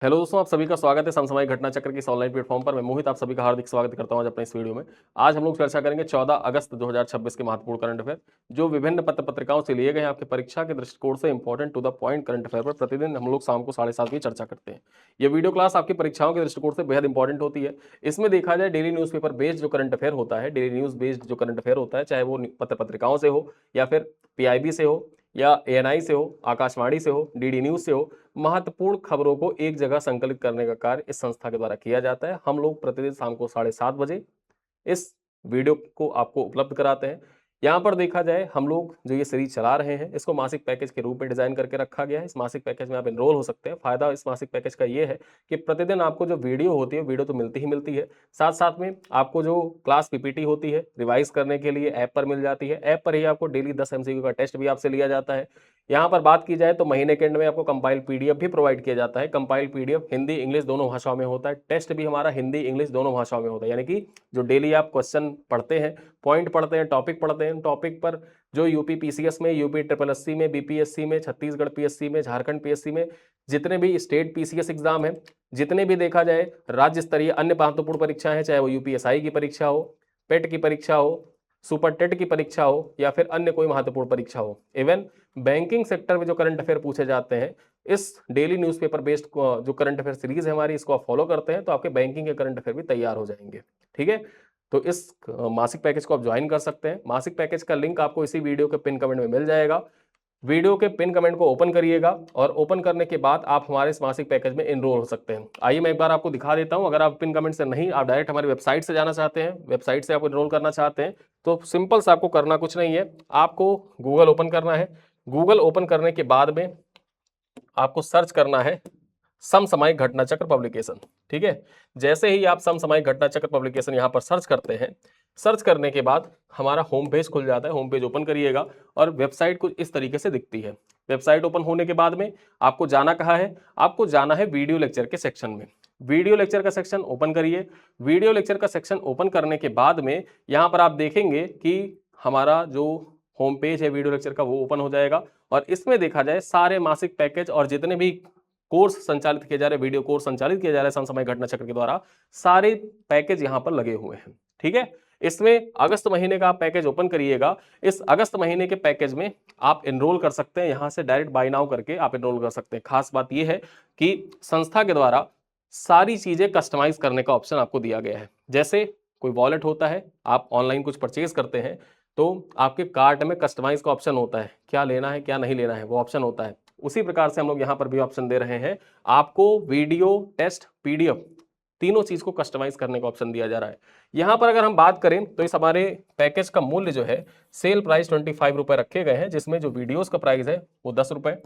Hello दोस्तों, आप सभी का स्वागत है समसामयिक घटना चक्र की इस ऑनलाइन प्लेटफॉर्म पर। मैं मोहित आप सभी का हार्दिक स्वागत करता हूं आज अपने इस वीडियो में। आज हम लोग चर्चा करेंगे 14 अगस्त 2026 के महत्वपूर्ण करंट अफेयर, जो विभिन्न पत्र पत्रिकाओं से लिए गए हैं। आपके परीक्षा के दृष्टिकोण से important to the point current affair पर प्रतिदिन हम लोग शाम को 7:30 बजे चर्चा करते हैं। ये वीडियो क्लास आपकी परीक्षाओं के दृष्टिकोण से बेहद इंपॉर्टेंट होती है। इसमें देखा जाए डेली न्यूज पेपर बेस्ड जो करंट अफेयर होता है, डेली न्यूज बेस्ड जो करंट अफेयर होता है, चाहे वो पत्र पत्रिकाओं से हो या फिर पीआईबी से हो या एएनआई से हो, आकाशवाणी से हो, डीडी न्यूज से हो, महत्वपूर्ण खबरों को एक जगह संकलित करने का कार्य इस संस्था के द्वारा किया जाता है। हम लोग प्रतिदिन शाम को 7:30 बजे इस वीडियो को आपको उपलब्ध कराते हैं। यहाँ पर देखा जाए हम लोग जो ये सीरीज चला रहे हैं, इसको मासिक पैकेज के रूप में डिजाइन करके रखा गया है। इस मासिक पैकेज में आप एनरोल हो सकते हैं। फायदा इस मासिक पैकेज का ये है कि प्रतिदिन आपको जो वीडियो होती है, वीडियो तो मिलती ही मिलती है, साथ साथ में आपको जो क्लास पीपीटी होती है रिवाइज करने के लिए ऐप पर मिल जाती है। ऐप पर ही आपको डेली 10 MCQ का टेस्ट भी आपसे लिया जाता है। यहाँ पर बात की जाए तो महीने के एंड में आपको कंपाइल पीडीएफ भी प्रोवाइड किया जाता है। कंपाइल पीडीएफ हिंदी इंग्लिश दोनों भाषाओं में होता है। टेस्ट भी हमारा हिंदी इंग्लिश दोनों भाषाओं में होता है, यानी कि जो डेली आप क्वेश्चन पढ़ते हैं, पॉइंट पढ़ते हैं, टॉपिक पढ़ते हैं, टॉपिक पर जो यूपी पीसीएस में, यूपी ट्रिपल एससी में, बीपीएससी में, छत्तीसगढ़ पीएससी में, झारखंड पीएससी में, जितने भी स्टेट पीसीएस एग्जाम है, जितने भी देखा जाए राज्य स्तरीय अन्य महत्वपूर्ण परीक्षाएं हैं, चाहे वो यूपीएसआई की परीक्षा हो, पेट की परीक्षा हो, सुपर टेट की परीक्षा हो या फिर अन्य कोई महत्वपूर्ण परीक्षा हो, इवन बैंकिंग सेक्टर में जो करंट अफेयर पूछे जाते हैं, इस डेली न्यूज़पेपर बेस्ड जो करंट अफेयर सीरीज है हमारी, इसको आप फॉलो करते हैं तो आपके बैंकिंग के करंट अफेयर भी तैयार हो जाएंगे। ठीक है, तो इस मासिक पैकेज को आप ज्वाइन कर सकते हैं। मासिक पैकेज का लिंक आपको इसी वीडियो के पिन कमेंट में मिल जाएगा। वीडियो के पिन कमेंट को ओपन करिएगा और ओपन करने के बाद आप हमारे इस मासिक पैकेज में एनरोल हो सकते हैं। आइए मैं एक बार आपको दिखा देता हूं। अगर आप पिन कमेंट से नहीं, आप डायरेक्ट हमारी वेबसाइट से जाना चाहते हैं, वेबसाइट से आप एनरोल करना चाहते हैं, तो सिंपल सा आपको करना कुछ नहीं है। आपको गूगल ओपन करना है। गूगल ओपन करने के बाद में आपको सर्च करना है समसामयिक घटना चक्र पब्लिकेशन। ठीक है, जैसे ही आप समसामयिक घटना चक्र पब्लिकेशन यहां पर सर्च करते हैं, सर्च करने के बाद हमारा होम पेज खुल जाता है। होम पेज ओपन करिएगा और वेबसाइट कुछ इस तरीके से दिखती है। वेबसाइट ओपन होने के बाद में आपको जाना कहाँ है? आपको जाना है वीडियो लेक्चर के सेक्शन में। वीडियो लेक्चर का सेक्शन ओपन करिए। वीडियो लेक्चर का सेक्शन ओपन करने के बाद में यहाँ पर आप देखेंगे कि हमारा जो होम पेज है वीडियो लेक्चर का वो ओपन हो जाएगा और इसमें देखा जाए सारे मासिक पैकेज और जितने भी कोर्स संचालित किए जा रहे, वीडियो कोर्स संचालित किए जा रहे हैं समसामयिक घटना चक्र के द्वारा, सारे पैकेज यहाँ पर लगे हुए हैं। ठीक है, इसमें अगस्त महीने का आप पैकेज ओपन करिएगा। इस अगस्त महीने के पैकेज में आप एनरोल कर सकते हैं। यहाँ से डायरेक्ट बाय नाउ करके आप एनरोल कर सकते हैं। खास बात यह है कि संस्था के द्वारा सारी चीजें कस्टमाइज करने का ऑप्शन आपको दिया गया है। जैसे कोई वॉलेट होता है, आप ऑनलाइन कुछ परचेज करते हैं तो आपके कार्ट में कस्टमाइज का ऑप्शन होता है, क्या लेना है क्या नहीं लेना है वो ऑप्शन होता है। उसी प्रकार से हम लोग यहाँ पर भी ऑप्शन दे रहे हैं। आपको वीडियो टेस्ट पीडीएफ तीनों चीज को कस्टमाइज करने का ऑप्शन दिया जा रहा है। यहाँ पर अगर हम बात करें तो इस हमारे पैकेज का मूल्य जो है, सेल प्राइस 25 रुपए रखे गए हैं, जिसमें जो वीडियोस का प्राइस है वो 10 रुपए,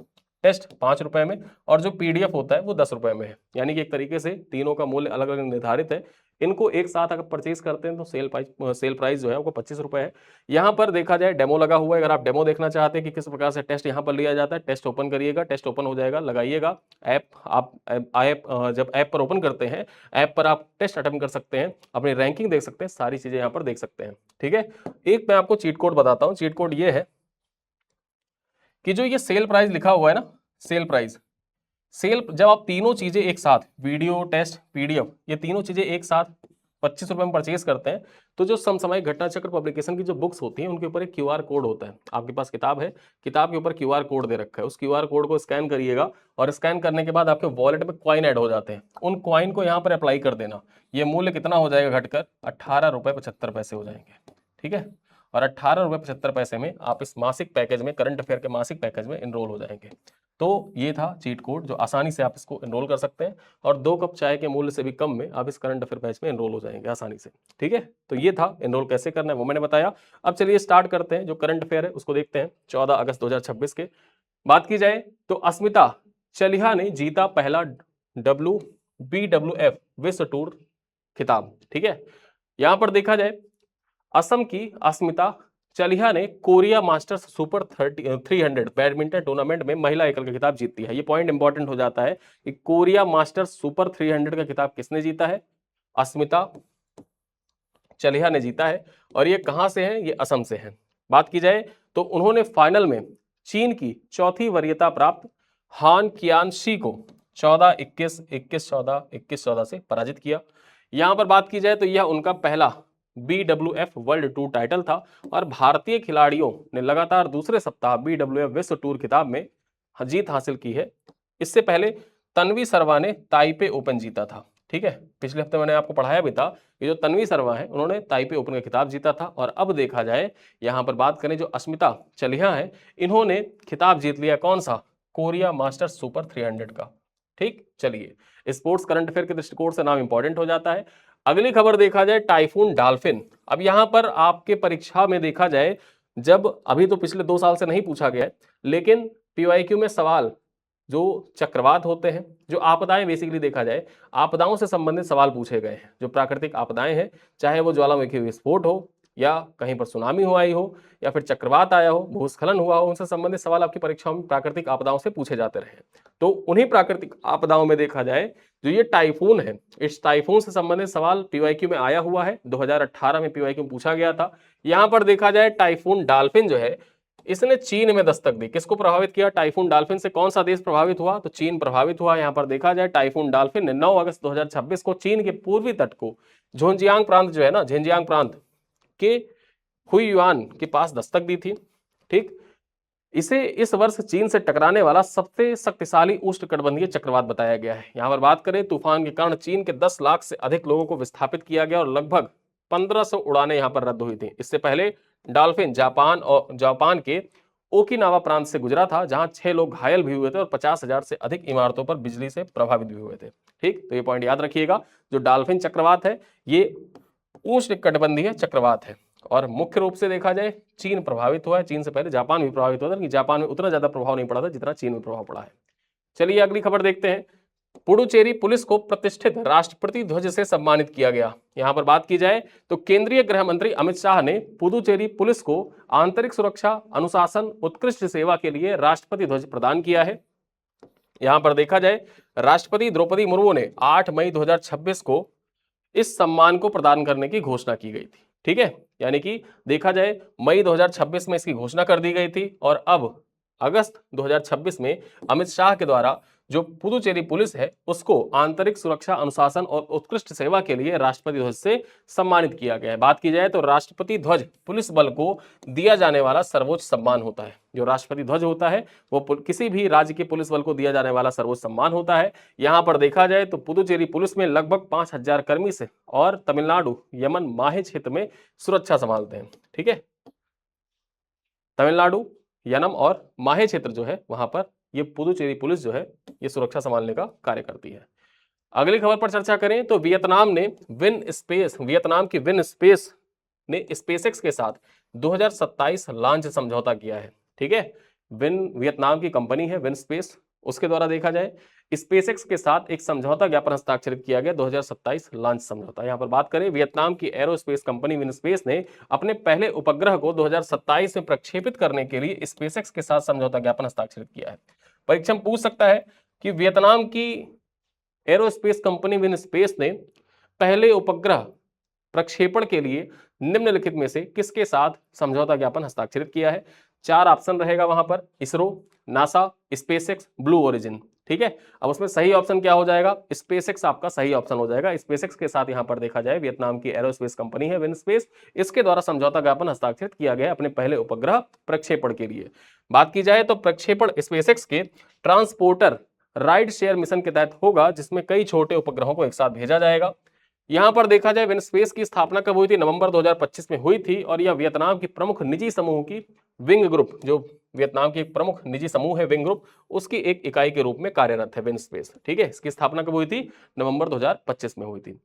टेस्ट 5 रुपए में और जो पीडीएफ होता है वो 10 रुपए में है। यानी कि एक तरीके से तीनों का मूल्य अलग अलग निर्धारित है। इनको एक साथ अगर परचेज करते हैं तो सेल प्राइस जो है वो 25 रुपए है। यहाँ पर देखा जाए डेमो लगा हुआ है। अगर आप डेमो देखना चाहते हैं कि किस प्रकार से टेस्ट यहाँ पर लिया जाता है, टेस्ट ओपन करिएगा, टेस्ट ओपन हो जाएगा, लगाइएगा ऐप। आप जब ऐप पर ओपन करते हैं, ऐप पर आप टेस्ट अटेम्प्ट कर सकते हैं, अपनी रैंकिंग देख सकते हैं, सारी चीजें यहाँ पर देख सकते हैं। ठीक है, एक मैं आपको चीट कोड बताता हूँ। चीट कोड ये है कि जो ये सेल प्राइस लिखा हुआ है ना, सेल प्राइस, जब आप तीनों चीजें एक साथ, वीडियो टेस्ट पीडीएफ, ये तीनों चीजें एक साथ 25 रुपए में परचेज करते हैं, तो जो समसामयिक घटना चक्र पब्लिकेशन की जो बुक्स होती हैं उनके ऊपर एक क्यूआर कोड होता है। आपके पास किताब है, किताब के ऊपर क्यूआर कोड दे रखा है। उस क्यूआर कोड को स्कैन करिएगा और स्कैन करने के बाद आपके वॉलेट में कॉइन ऐड हो जाते हैं। उन कॉइन को यहाँ पर अप्लाई कर देना। ये मूल्य कितना हो जाएगा घटकर? 18.75 रुपए हो जाएंगे। ठीक है, और 18.75 रुपए में आप इस मासिक पैकेज में, करंट अफेयर के मासिक पैकेज में एनरोल हो जाएंगे। तो ये था चीट कोड, जो आसानी से आप इसको एनरोल कर सकते हैं और 2 कप चाय के मूल्य से भी कम में आप इस करंट अफेयर बैच में एनरोल हो जाएंगे आसानी से। ठीक है, तो ये था एनरोल कैसे करना है वो मैंने बताया। अब चलिए स्टार्ट करते हैं। जो करंट अफेयर है उसको देखते हैं 14 अगस्त 2026 के। बात की जाए तो अस्मिता चलिहा ने जीता पहला BWF विश्व टूर खिताब। ठीक है, यहां पर देखा जाए असम की अस्मिता चलिहा ने Korea masters super 300 badminton tournament में महिला एकल का खिताब जीती है। ये पॉइंट इंपॉर्टेंट हो जाता है कि कोरिया मास्टर्स सुपर 300 का खिताब किसने जीता है? अस्मिता चलिहा ने जीता है। और ये कहां से है? ये असम से है। बात की जाए तो उन्होंने फाइनल में चीन की चौथी वरीयता प्राप्त हान कियानशी को 14, 21, 21, 14, 21, 14 से पराजित किया। यहां पर बात की जाए तो यह उनका पहला BWF वर्ल्ड टूर टाइटल था और भारतीय खिलाड़ियों ने लगातार दूसरे सप्ताह BWF विश्व टूर खिताब में जीत हासिल की है। इससे पहले तन्वी सर्वा ने ताइपे ओपन जीता था। ठीक है, पिछले हफ्ते मैंने आपको पढ़ाया भी था, ये जो तन्वी सर्वा है उन्होंने ताइपे ओपन का खिताब जीता था। और अब देखा जाए यहां पर बात करें जो अस्मिता चलिहा है, इन्होंने खिताब जीत लिया कौन सा, कोरिया मास्टर्स सुपर 300 का। ठीक, चलिए स्पोर्ट्स करंट अफेयर के दृष्टिकोण से नाम इंपॉर्टेंट हो जाता है। अगली खबर देखा जाए टाइफून डॉल्फिन। अब यहां पर आपके परीक्षा में देखा जाए, जब अभी तो पिछले 2 साल से नहीं पूछा गया है, लेकिन पीवाईक्यू में सवाल जो चक्रवात होते हैं, जो आपदाएं, बेसिकली देखा जाए आपदाओं से संबंधित सवाल पूछे गए हैं। जो प्राकृतिक आपदाएं हैं, चाहे वो ज्वालामुखी विस्फोट हो या कहीं पर सुनामी हो आई हो या फिर चक्रवात आया हो, भूस्खलन हुआ हो, उनसे संबंधित सवाल आपकी परीक्षाओं में प्राकृतिक आपदाओं से पूछे जाते रहे। तो उन्हीं प्राकृतिक आपदाओं में देखा जाए जो ये टाइफून है, इस टाइफून से संबंधित सवाल पीवाईक्यू में आया हुआ है। 2018 में पीवाईक्यू में पूछा गया था। यहां पर देखा जाए टाइफून डॉल्फिन जो है, इसने चीन में दस्तक दी। किसको प्रभावित किया, टाइफून डॉल्फिन से कौन सा देश प्रभावित हुआ, तो चीन प्रभावित हुआ। यहां पर देखा जाए टाइफून डॉल्फिन ने 9 अगस्त 2026 को चीन के पूर्वी तट को झोंजियांग प्रांत जो है ना, झेंजियांग प्रांत के हुइयुआन के पास दस्तक दी थी। ठीक, इसे इस वर्ष चीन से टकराने वाला सबसे शक्तिशाली उष्णकटिबंधीय चक्रवात बताया गया है। यहां पर बात करें, तूफान के कारण चीन के 10 लाख से अधिक लोगों को विस्थापित किया गया और लगभग 1500 उड़ानें यहां पर रद्द हुई थी। इससे पहले डॉल्फिन जापान के ओकिनावा प्रांत से गुजरा था, जहां 6 लोग घायल भी हुए थे और 50,000 से अधिक इमारतों पर बिजली से प्रभावित भी हुए थे। ठीक, तो ये पॉइंट याद रखिएगा। जो डॉल्फिन चक्रवात है ये उष्णकटिबंधीय चक्रवात है और मुख्य रूप से देखा जाए चीन प्रभावित हुआ है। चीन से पहले जापान भी प्रभावित हुआ था, लेकिन जापान में उतना ज्यादा प्रभाव नहीं पड़ा था जितना चीन में प्रभाव पड़ा है। चलिए अगली खबर देखते हैं। पुडुचेरी पुलिस को प्रतिष्ठित राष्ट्रपति ध्वज से सम्मानित किया गया। यहां पर बात की जाए तो केंद्रीय गृह मंत्री अमित शाह ने पुडुचेरी पुलिस को आंतरिक सुरक्षा, अनुशासन, उत्कृष्ट सेवा के लिए राष्ट्रपति ध्वज प्रदान किया है। यहां पर देखा जाए राष्ट्रपति द्रौपदी मुर्मू ने 8 मई 2026 को इस सम्मान को प्रदान करने की घोषणा की गई थी। ठीक है, यानी कि देखा जाए मई 2026 में इसकी घोषणा कर दी गई थी और अब अगस्त 2026 में अमित शाह के द्वारा जो पुडुचेरी पुलिस है उसको आंतरिक सुरक्षा, अनुशासन और उत्कृष्ट सेवा के लिए राष्ट्रपति ध्वज से सम्मानित किया गया है। बात की जाए तो राष्ट्रपति ध्वज पुलिस बल को दिया जाने वाला सर्वोच्च सम्मान होता है। जो राष्ट्रपति ध्वज होता है वो किसी भी राज्य के पुलिस बल को दिया जाने वाला सर्वोच्च सम्मान होता है। यहां पर देखा जाए तो पुडुचेरी पुलिस में लगभग 5000 कर्मी से और तमिलनाडु, यमन, माहे क्षेत्र में सुरक्षा संभालते हैं। ठीक है, तमिलनाडु, यनम और माहे क्षेत्र जो है वहां पर ये पुडुचेरी पुलिस जो है ये सुरक्षा संभालने का कार्य करती है। अगली खबर पर चर्चा करें तो वियतनाम की विन स्पेस ने स्पेसएक्स के साथ 2027 लॉन्च समझौता किया है। ठीक है, वियतनाम की कंपनी है विन स्पेस, उसके द्वारा देखा जाए स्पेसएक्स के साथ एक समझौता ज्ञापन हस्ताक्षरित किया गया 2027 लॉन्च समझौता। यहां पर बात करें वियतनाम की एरोस्पेस कंपनी विन स्पेस ने अपने पहले उपग्रह को 2027 में प्रक्षेपित करने के लिए स्पेसएक्स के साथ समझौता ज्ञापन हस्ताक्षरित किया है। परीक्षा में पूछ सकता है कि वियतनाम की एरोस्पेस कंपनी विन स्पेस ने पहले उपग्रह प्रक्षेपण के लिए निम्नलिखित में से किसके साथ समझौता ज्ञापन हस्ताक्षरित किया है। 4 ऑप्शन रहेगा वहां पर, ISRO, NASA, SpaceX, blue origin. ठीक है, अब उसमें सही ऑप्शन क्या हो जाएगा, स्पेसएक्स आपका सही ऑप्शन हो जाएगा। स्पेसएक्स के साथ यहां पर देखा जाए वियतनाम की एरोस्पेस कंपनी है विन स्पेस, इसके द्वारा समझौता ज्ञापन हस्ताक्षरित किया गया अपने पहले उपग्रह प्रक्षेपण के लिए। बात की जाए तो प्रक्षेपण स्पेसएक्स के ट्रांसपोर्टर राइड शेयर मिशन के तहत होगा, जिसमें कई छोटे उपग्रहों को एक साथ भेजा जाएगा। यहां पर देखा जाए विन स्पेस की स्थापना कब हुई थी, नवंबर 2025 में हुई थी और यह वियतनाम की प्रमुख निजी समूह की विंग ग्रुप, जो वियतनाम की एक प्रमुख निजी समूह है विंग ग्रुप, उसकी एक इकाई के रूप में कार्यरत है विन स्पेस। ठीक है, इसकी स्थापना कब हुई थी, नवंबर 2025 में हुई थी।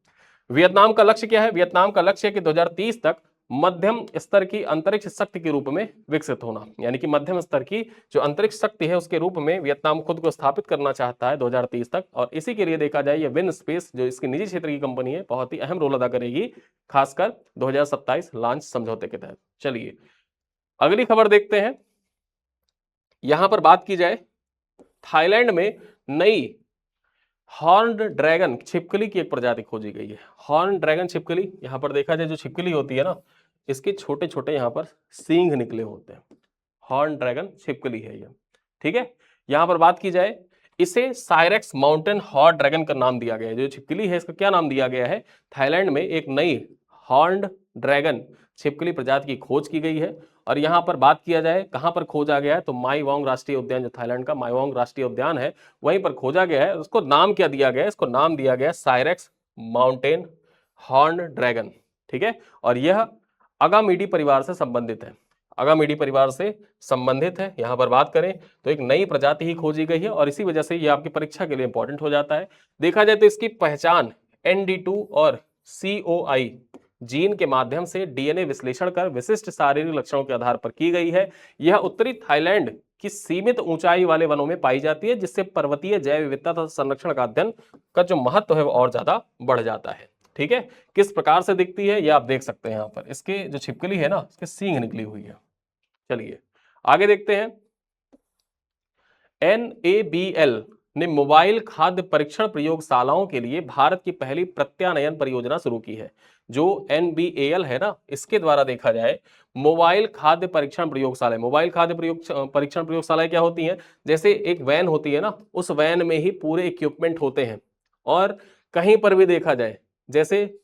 वियतनाम का लक्ष्य क्या है, वियतनाम का लक्ष्य है कि 2030 तक मध्यम स्तर की अंतरिक्ष शक्ति के रूप में विकसित होना, यानी कि मध्यम स्तर की जो अंतरिक्ष शक्ति है उसके रूप में वियतनाम खुद को स्थापित करना चाहता है 2030 तक। और इसी के लिए देखा जाए ये विन स्पेस जो इसकी निजी क्षेत्र की कंपनी है बहुत ही अहम रोल अदा करेगी, खासकर 2027 लॉन्च समझौते के तहत। चलिए अगली खबर देखते हैं। यहां पर बात की जाए थाईलैंड में नई हॉर्न्ड ड्रैगन छिपकली की एक प्रजाति खोजी गई है। हॉर्न ड्रैगन छिपकली, यहां पर देखा जाए जो छिपकली होती है ना, इसके छोटे छोटे यहां पर सींग निकले होते हैं। हॉर्न ड्रैगन छिपकली है ये। ठीक है, यहां पर बात की जाए इसे साइरेक्स माउंटेन हॉर्न ड्रैगन का नाम दिया गया है। जो छिपकली है इसका क्या नाम दिया गया है? थाईलैंड में एक नई हॉर्न्ड ड्रैगन छिपकली प्रजाति की खोज की गई है। और यहां पर बात किया जाए कहां पर खोजा गया है, तो माई वांग राष्ट्रीय उद्यान, जो थाईलैंड का माई वांग राष्ट्रीय उद्यान है वहीं पर खोजा गया है। उसको नाम क्या दिया गया है? इसको नाम दिया गया है साइरेक्स माउंटेन हॉर्न ड्रैगन। ठीक है, और यह अगामीडी परिवार से संबंधित है। अगामीडी परिवार से संबंधित है। यहां पर बात करें तो एक नई प्रजाति ही खोजी गई है और इसी वजह से ये आपकी परीक्षा के लिए इंपॉर्टेंट हो जाता है। देखा जाए तो इसकी पहचान ND2 और COI जीन के माध्यम से DNA विश्लेषण कर विशिष्ट शारीरिक लक्षणों के आधार पर की गई है। यह उत्तरी थाईलैंड की सीमित ऊंचाई वाले वनों में पाई जाती है, जिससे पर्वतीय जैव विविधता तथा संरक्षण का अध्ययन का जो महत्व है वो और ज्यादा बढ़ जाता है। ठीक है, किस प्रकार से दिखती है ये आप देख सकते हैं। यहाँ पर इसके जो छिपकली है ना, इसके सींग निकली हुई है। चलिए आगे देखते हैं। NABL ने मोबाइल खाद्य परीक्षण प्रयोगशालाओं के लिए भारत की पहली प्रत्यानयन परियोजना शुरू की है। जो NBAL है ना, इसके द्वारा देखा जाए मोबाइल खाद्य परीक्षण प्रयोगशाला, मोबाइल खाद्य परीक्षण प्रयोगशालाएं क्या होती हैं? जैसे एक वैन होती है ना, उस वैन में ही पूरे इक्विपमेंट होते हैं। और कहीं पर भी देखा जाए, जैसे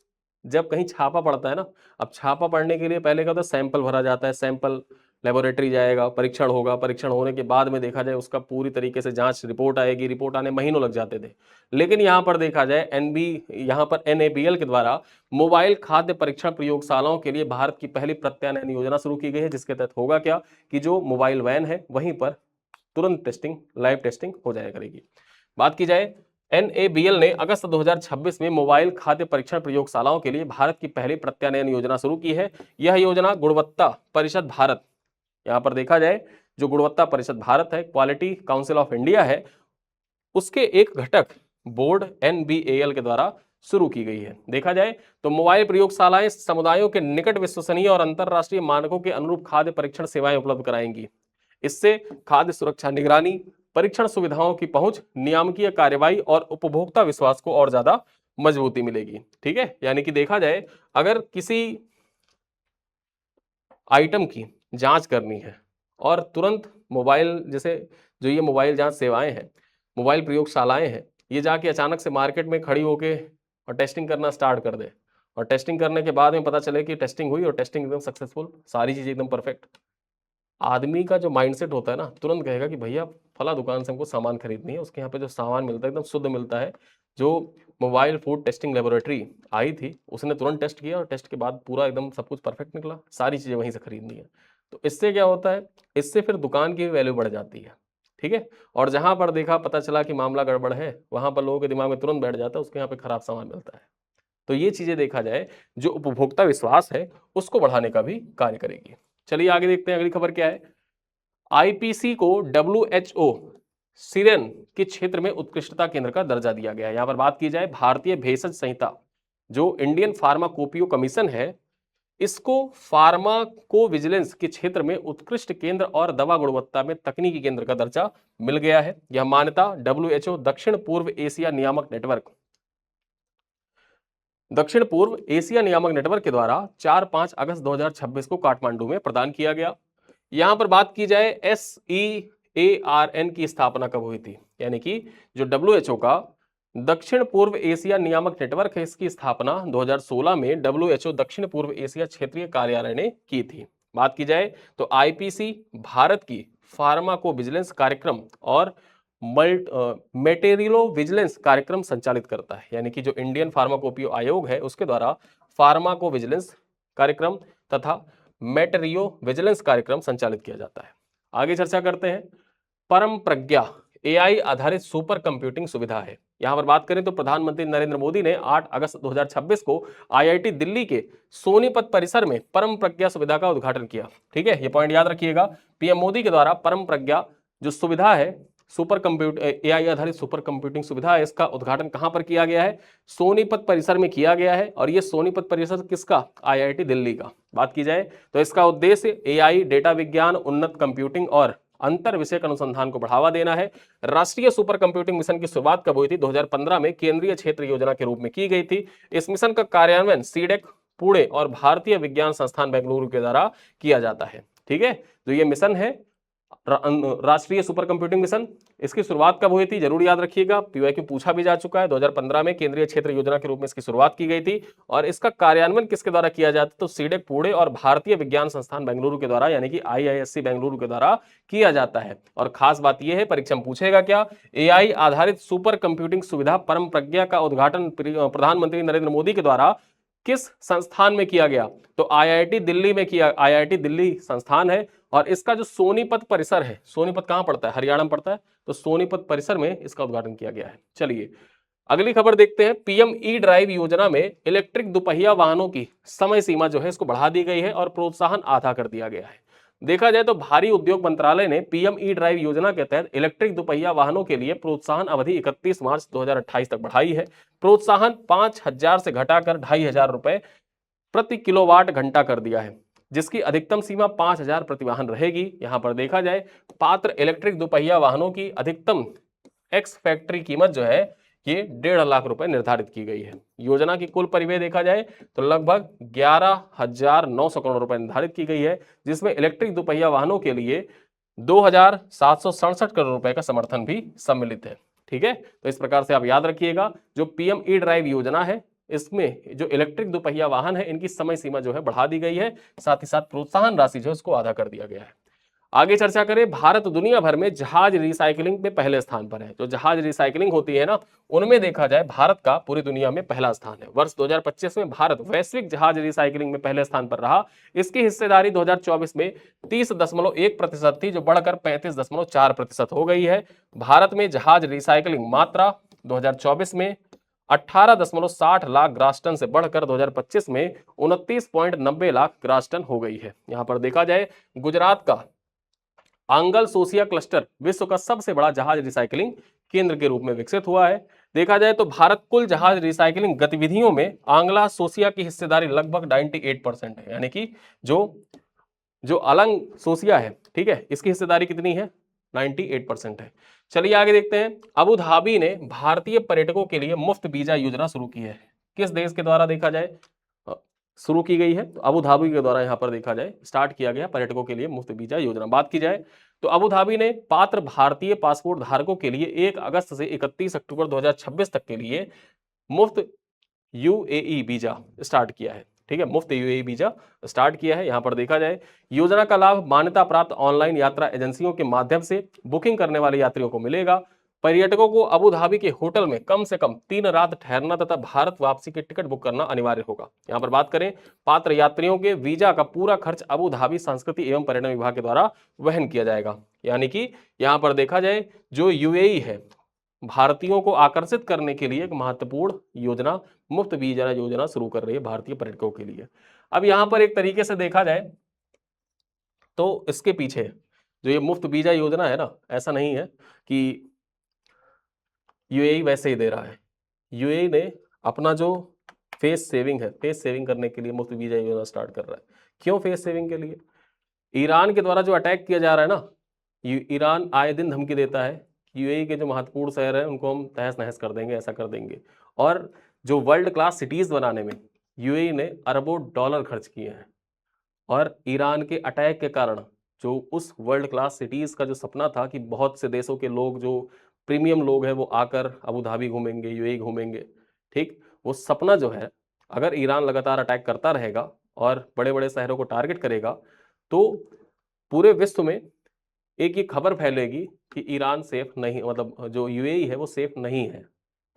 जब कहीं छापा पड़ता है ना, अब छापा पड़ने के लिए पहले क्या होता है? सैंपल भरा जाता है, सैंपल लेबोरेटरी जाएगा, परीक्षण होगा, परीक्षण होने के बाद में देखा जाए उसका पूरी तरीके से जांच रिपोर्ट आएगी, रिपोर्ट आने महीनों लग जाते थे। लेकिन यहाँ पर देखा जाए यहाँ पर NABL के द्वारा मोबाइल खाद्य परीक्षण प्रयोगशालाओं के लिए भारत की पहली प्रत्यानयन योजना शुरू की गई है, जिसके तहत होगा क्या कि जो मोबाइल वैन है वहीं पर तुरंत टेस्टिंग, लाइव टेस्टिंग हो जाया करेगी। बात की जाए, NABL ने अगस्त 2026 में मोबाइल खाद्य परीक्षण प्रयोगशालाओं के लिए भारत की पहली प्रत्यानयन योजना शुरू की है। यह योजना गुणवत्ता परिषद भारत, यहां पर देखा जाए जो गुणवत्ता परिषद भारत है, क्वालिटी काउंसिल ऑफ इंडिया है, उसके एक घटक बोर्ड NBAL के द्वारा शुरू की गई है। देखा जाए तो मोबाइल प्रयोगशालाएं समुदायों के निकट विश्वसनीय और अंतरराष्ट्रीय मानकों के अनुरूप खाद्य परीक्षण सेवाएं उपलब्ध कराएंगी। इससे खाद्य सुरक्षा निगरानी, परीक्षण सुविधाओं की पहुंच, नियामकीय कार्यवाही और उपभोक्ता विश्वास को और ज्यादा मजबूती मिलेगी। ठीक है, यानी कि देखा जाए अगर किसी आइटम की जांच करनी है और तुरंत मोबाइल, जैसे जो ये मोबाइल जांच सेवाएं हैं, मोबाइल प्रयोगशालाएं हैं, ये जाके अचानक से मार्केट में खड़ी होके और टेस्टिंग करना स्टार्ट कर दे, और टेस्टिंग करने के बाद में पता चले कि टेस्टिंग हुई और टेस्टिंग एकदम सक्सेसफुल, सारी चीजें एकदम परफेक्ट, आदमी का जो माइंडसेट होता है ना, तुरंत कहेगा कि भैया फला दुकान से हमको सामान खरीदनी है, उसके यहाँ पे जो सामान मिलता है एकदम शुद्ध मिलता है। जो मोबाइल फूड टेस्टिंग लेबोरेटरी आई थी उसने तुरंत टेस्ट किया और टेस्ट के बाद पूरा एकदम सब कुछ परफेक्ट निकला, सारी चीज़ें वहीं से खरीदनी है। तो इससे क्या होता है? इससे फिर दुकान की वैल्यू बढ़ जाती है। ठीक है, और जहां पर देखा पता चला कि मामला गड़बड़ है, वहां पर लोगों के दिमाग में तुरंत बैठ जाता है उसके यहाँ पे खराब सामान मिलता है। तो ये चीजें देखा जाए जो उपभोक्ता विश्वास है उसको बढ़ाने का भी कार्य करेगी। चलिए आगे देखते हैं, अगली खबर क्या है। IPC को WHO सीरन के क्षेत्र में उत्कृष्टता केंद्र का दर्जा दिया गया है। यहां पर बात की जाए भारतीय भेषज संहिता, जो इंडियन फार्माकोपियो कमीशन है, इसको फार्माको विजिलेंस के क्षेत्र में उत्कृष्ट केंद्र और दवा गुणवत्ता में तकनीकी केंद्र का दर्जा मिल गया है। यह मान्यता WHO दक्षिण पूर्व एशिया नियामक नेटवर्क के द्वारा 4-5 अगस्त 2026 को काठमांडू में प्रदान किया गया। यहां पर बात की जाए SEARN की स्थापना कब हुई थी, यानी कि जो WHO का दक्षिण पूर्व एशिया नियामक नेटवर्क है, इसकी स्थापना 2016 में WHO दक्षिण पूर्व एशिया क्षेत्रीय कार्यालय ने की थी। बात की जाए तो IPC भारत की फार्माको विजिलेंस कार्यक्रम और मेटेरियलो विजिलेंस कार्यक्रम संचालित करता है, यानी कि जो इंडियन फार्माकोपियो आयोग है उसके द्वारा फार्माको विजिलेंस कार्यक्रम तथा मेटेरियो विजिलेंस कार्यक्रम संचालित किया जाता है। आगे चर्चा करते हैं। परम प्रज्ञा AI आधारित सुपर कंप्यूटिंग सुविधा है। यहां पर बात करें तो प्रधानमंत्री नरेंद्र मोदी ने 8 अगस्त 2026 को IIT दिल्ली के सोनीपत परिसर में परम प्रज्ञा सुविधा का उद्घाटन किया। ठीक है, ये पॉइंट याद रखिएगा। PM मोदी के द्वारा परम प्रज्ञा जो सुविधा है, सुपर AI आधारित सुपर कंप्यूटिंग सुविधा है, इसका उद्घाटन कहां पर किया गया है? सोनीपत परिसर में किया गया है। और ये सोनीपत परिसर किसका? IIT दिल्ली का। बात की जाए तो इसका उद्देश्य AI, डेटा विज्ञान, उन्नत कंप्यूटिंग और अंतर विषयक अनुसंधान को बढ़ावा देना है। राष्ट्रीय सुपर कंप्यूटिंग मिशन की शुरुआत कब हुई थी? 2015 में केंद्रीय क्षेत्र योजना के रूप में की गई थी। इस मिशन का कार्यान्वयन सीडेक पुणे और भारतीय विज्ञान संस्थान बेंगलुरु के द्वारा किया जाता है। ठीक है, तो ये मिशन है राष्ट्रीय सुपर कंप्यूटिंग मिशन, इसकी शुरुआत कब हुई थी, जरूर याद रखिएगा, पीवाईक्यू पूछा भी जा चुका है। 2015 में केंद्रीय क्षेत्र योजना के रूप में इसकी शुरुआत की गई थी। और इसका कार्यान्वयन किसके द्वारा किया जाता है, तो सीडेक पुणे और भारतीय विज्ञान संस्थान बेंगलुरु के द्वारा, यानी कि IISc बेंगलुरु के द्वारा किया जाता है। और खास बात यह है, परीक्षा में पूछेगा क्या, AI आधारित सुपर कंप्यूटिंग सुविधा परम प्रज्ञा का उद्घाटन प्रधानमंत्री नरेंद्र मोदी के द्वारा किस संस्थान में किया गया, तो IIT दिल्ली में किया। IIT दिल्ली संस्थान है। और इसका जो सोनीपत परिसर है, सोनीपत कहां पड़ता है, हरियाणा में पड़ता है, तो सोनीपत परिसर में इसका उद्घाटन किया गया है। चलिए अगली खबर देखते हैं। PM ई ड्राइव योजना में इलेक्ट्रिक दुपहिया वाहनों की समय सीमा जो है इसको बढ़ा दी गई है और प्रोत्साहन आधा कर दिया गया है। देखा जाए तो भारी उद्योग मंत्रालय ने PM ई ड्राइव योजना के तहत इलेक्ट्रिक दुपहिया वाहनों के लिए प्रोत्साहन अवधि 31 मार्च 2028 तक बढ़ाई है। प्रोत्साहन 5,000 से घटाकर 2,500 रुपए प्रति किलोवाट घंटा कर दिया है, जिसकी अधिकतम सीमा 5,000 प्रति वाहन रहेगी। यहां पर देखा जाए पात्र इलेक्ट्रिक दुपहिया वाहनों की अधिकतम एक्स फैक्ट्री कीमत जो है ये 1.5 लाख रुपए निर्धारित की गई है। योजना की कुल परिव्यय देखा जाए तो लगभग 11,900 करोड़ रुपए निर्धारित की गई है, जिसमें इलेक्ट्रिक दुपहिया वाहनों के लिए 2,767 करोड़ रुपए का समर्थन भी सम्मिलित है। ठीक है, तो इस प्रकार से आप याद रखिएगा, जो PM ई ड्राइव योजना है इसमें जो इलेक्ट्रिक दुपहिया वाहन है इनकी समय सीमा जो है बढ़ा दी गई है, साथ ही साथ प्रोत्साहन राशि जो है इसको आधा कर दिया गया है। आगे चर्चा करें, भारत दुनिया भर में जहाज रिसाइकलिंग में पहले स्थान पर है। जो जहाज रिसाइकलिंग होती है ना, उनमें देखा जाए भारत का पूरी दुनिया में पहला स्थान है। वर्ष 2025 में भारत वैश्विक जहाज रिसाइकलिंग में पहले स्थान पर रहा। इसकी हिस्सेदारी 2024 में 30.1% थी, जो बढ़कर 35.4% हो गई है। भारत में जहाज रिसाइकलिंग मात्रा 2024 में 18.60 लाख ग्रास टन से बढ़कर 2025 में 29.90 लाख ग्रास टन हो गई है। यहां पर देखा जाए गुजरात का आंगल सोसिया क्लस्टर विश्व का सबसे बड़ा जहाज रिसाइकलिंग केंद्र के रूप में विकसित हुआ है। देखा जाए तो भारत कुल जहाज रिसाइकलिंग गतिविधियों में आंगला सोसिया की हिस्सेदारी लगभग 98% है, यानी कि जो अलंग सोसिया है, ठीक है, इसकी हिस्सेदारी कितनी है, 98% है। चलिए आगे देखते हैं। अबू धाबी ने भारतीय पर्यटकों के लिए मुफ्त वीजा योजना शुरू की है। किस देश के द्वारा देखा जाए शुरू की गई है, तो अबू धाबी के द्वारा यहां पर देखा जाए स्टार्ट किया गया पर्यटकों के लिए मुफ्त वीजा योजना। बात की जाए तो अबू धाबी ने पात्र भारतीय पासपोर्ट धारकों के लिए 1 अगस्त से 31 अक्टूबर 2026 तक के लिए मुफ्त UAE वीजा स्टार्ट किया है। ठीक है, मुफ्त UAE वीजा स्टार्ट किया है। यहां पर देखा जाए योजना का लाभ मान्यता प्राप्त ऑनलाइन यात्रा एजेंसियों के माध्यम से बुकिंग करने वाले यात्रियों को मिलेगा। पर्यटकों को अबू धाबी के होटल में कम से कम 3 रात ठहरना तथा भारत वापसी की टिकट बुक करना अनिवार्य होगा। यहां पर बात करें, पात्र यात्रियों के वीजा का पूरा खर्च अबू धाबी संस्कृति एवं पर्यटन विभाग के द्वारा वहन किया जाएगा। यानी कि यहां पर देखा जाए जो UAE है, भारतीयों को आकर्षित करने के लिए एक महत्वपूर्ण योजना मुफ्त वीजा योजना शुरू कर रही है भारतीय पर्यटकों के लिए। अब यहां पर एक तरीके से देखा जाए तो इसके पीछे जो ये मुफ्त वीजा योजना है ना, ऐसा नहीं है कि UAE वैसे ही दे रहा है। UAE ने अपना जो फेस सेविंग है, फेस सेविंग करने के लिए मुफ्त वीजा योजना स्टार्ट कर रहा है। क्यों फेस सेविंग के लिए? ईरान के द्वारा जो अटैक किया जा रहा है ना, ईरान आए दिन धमकी देता है UAE के जो महत्वपूर्ण शहर है उनको हम तहस नहस कर देंगे, ऐसा कर देंगे। और जो वर्ल्ड क्लास सिटीज बनाने में UAE ने अरबों डॉलर खर्च किए हैं। और ईरान के अटैक के कारण जो उस वर्ल्ड क्लास सिटीज का जो सपना था कि बहुत से देशों के लोग, जो प्रीमियम लोग हैं, वो आकर अबू धाबी घूमेंगे, UAE घूमेंगे, ठीक, वो सपना जो है, अगर ईरान लगातार अटैक करता रहेगा और बड़े बड़े शहरों को टारगेट करेगा तो पूरे विश्व में एक ये खबर फैलेगी कि ईरान सेफ नहीं, मतलब जो UAE है वो सेफ नहीं है।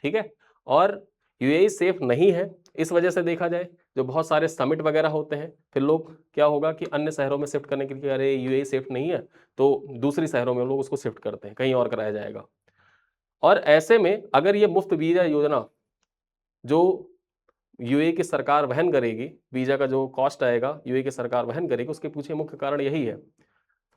ठीक है, और UAE सेफ नहीं है, इस वजह से देखा जाए जो बहुत सारे समिट वगैरह होते हैं, फिर लोग क्या होगा कि अन्य शहरों में शिफ्ट करने के लिए, अरे UAE सेफ नहीं है, तो दूसरी शहरों में लोग उसको शिफ्ट करते हैं, कहीं और कराया जाएगा। और ऐसे में अगर ये मुफ्त वीजा योजना जो UAE की सरकार वहन करेगी, वीजा का जो कॉस्ट आएगा UAE की सरकार वहन करेगी, उसके पीछे मुख्य कारण यही है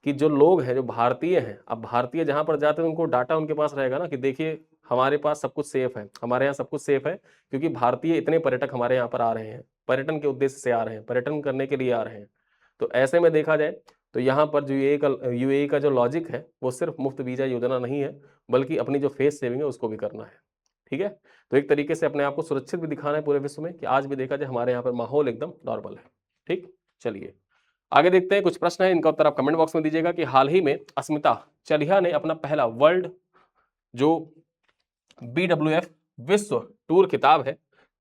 कि जो लोग हैं, जो भारतीय हैं, अब भारतीय जहां पर जाते हैं उनको डाटा उनके पास रहेगा ना कि देखिए हमारे पास सब कुछ सेफ है, हमारे यहाँ सब कुछ सेफ है, क्योंकि भारतीय इतने पर्यटक हमारे यहाँ पर आ रहे हैं, पर्यटन के उद्देश्य से आ रहे हैं, पर्यटन करने के लिए आ रहे हैं। तो ऐसे में देखा जाए तो यहाँ पर जो UAE का जो लॉजिक है वो सिर्फ मुफ्त वीजा योजना नहीं है, बल्कि अपनी जो फेस सेविंग है उसको भी करना है। ठीक है, तो एक तरीके से अपने आप को सुरक्षित भी दिखाना है पूरे विश्व में कि आज भी देखा जाए हमारे यहाँ पर माहौल एकदम नॉर्मल है। ठीक, चलिए आगे देखते हैं, कुछ प्रश्न है, इनका उत्तर आप कमेंट बॉक्स में दीजिएगा कि हाल ही में अस्मिता चलिहा ने अपना पहला वर्ल्ड जो BWF विश्व टूर खिताब है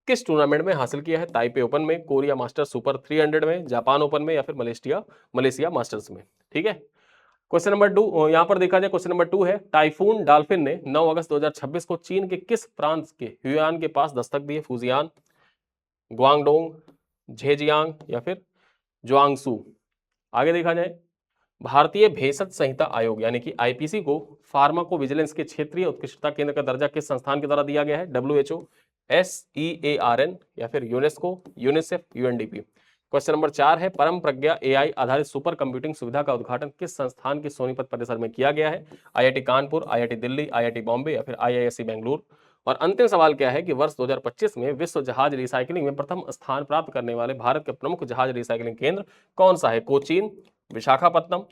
किस टूर्नामेंट में हासिल किया है? ताइपे ओपन में, कोरिया मास्टर सुपर 300 में, जापान ओपन में, या फिर मलेशिया मास्टर्स में। ठीक है। क्वेश्चन नंबर 2 यहाँ पर देखा जाए, क्वेश्चन नंबर 2 है, टाइफून डाल्फिन ने 9 अगस्त 2026 को चीन के किस प्रांत के ह्यूआन के पास दस्तक दी है? फुजियान, ग्वांगडोंग, झेजियांग, या फिर जुआंगसू। आगे देखा जाए, भारतीय भेषज संहिता आयोग यानी कि आईपीसी को फार्माकोविजिलेंस के क्षेत्रीय उत्कृष्टता केंद्र का दर्जा किस संस्थान के द्वारा दिया गया है? WHO, SEARN, या फिर UNESCO, UNICEF, UNDP। Question number 4 है, परम प्रज्ञा AI आधारित सुपर कंप्यूटिंग सुविधा का उद्घाटन किस संस्थान के सोनीपत परिसर में किया गया है? IIT Kanpur, IIT Delhi, IIT Bombay, या फिर IISc बेंगलुरु। और अंतिम सवाल क्या है कि वर्ष 2025 में विश्व जहाज रिसाइकलिंग में प्रथम स्थान प्राप्त करने वाले भारत के प्रमुख जहाज रिसाइकलिंग केंद्र कौन सा है? कोचीन, विशाखापट्टनम,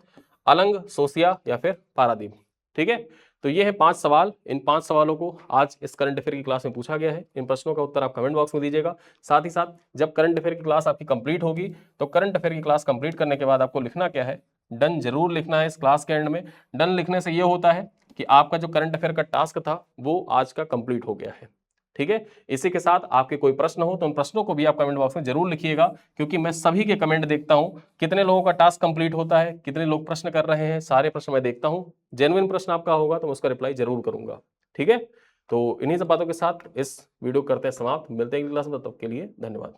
अलंग, सोसिया, या फिर पारादीप। ठीक है। तो ये है 5 सवाल। इन 5 सवालों को आज इस करंट अफेयर की क्लास में पूछा गया है। इन प्रश्नों का उत्तर आप कमेंट बॉक्स में दीजिएगा। साथ ही साथ जब करंट अफेयर की क्लास आपकी कंप्लीट होगी तो करंट अफेयर की क्लास कंप्लीट करने के बाद आपको लिखना क्या है? डन जरूर लिखना है इस क्लास के एंड में। डन लिखने से ये होता है कि आपका जो करंट अफेयर का टास्क था वो आज का कंप्लीट हो गया है। ठीक है। इसी के साथ आपके कोई प्रश्न हो तो उन प्रश्नों को भी आप कमेंट बॉक्स में जरूर लिखिएगा, क्योंकि मैं सभी के कमेंट देखता हूं, कितने लोगों का टास्क कंप्लीट होता है, कितने लोग प्रश्न कर रहे हैं, सारे प्रश्न मैं देखता हूं। जेन्युइन प्रश्न आपका होगा तो मैं उसका रिप्लाई जरूर करूंगा। ठीक है। तो इन्हीं सब बातों के साथ इस वीडियो करते हैं समाप्त। मिलते हैं अगली क्लास में, तब तक के लिए धन्यवाद।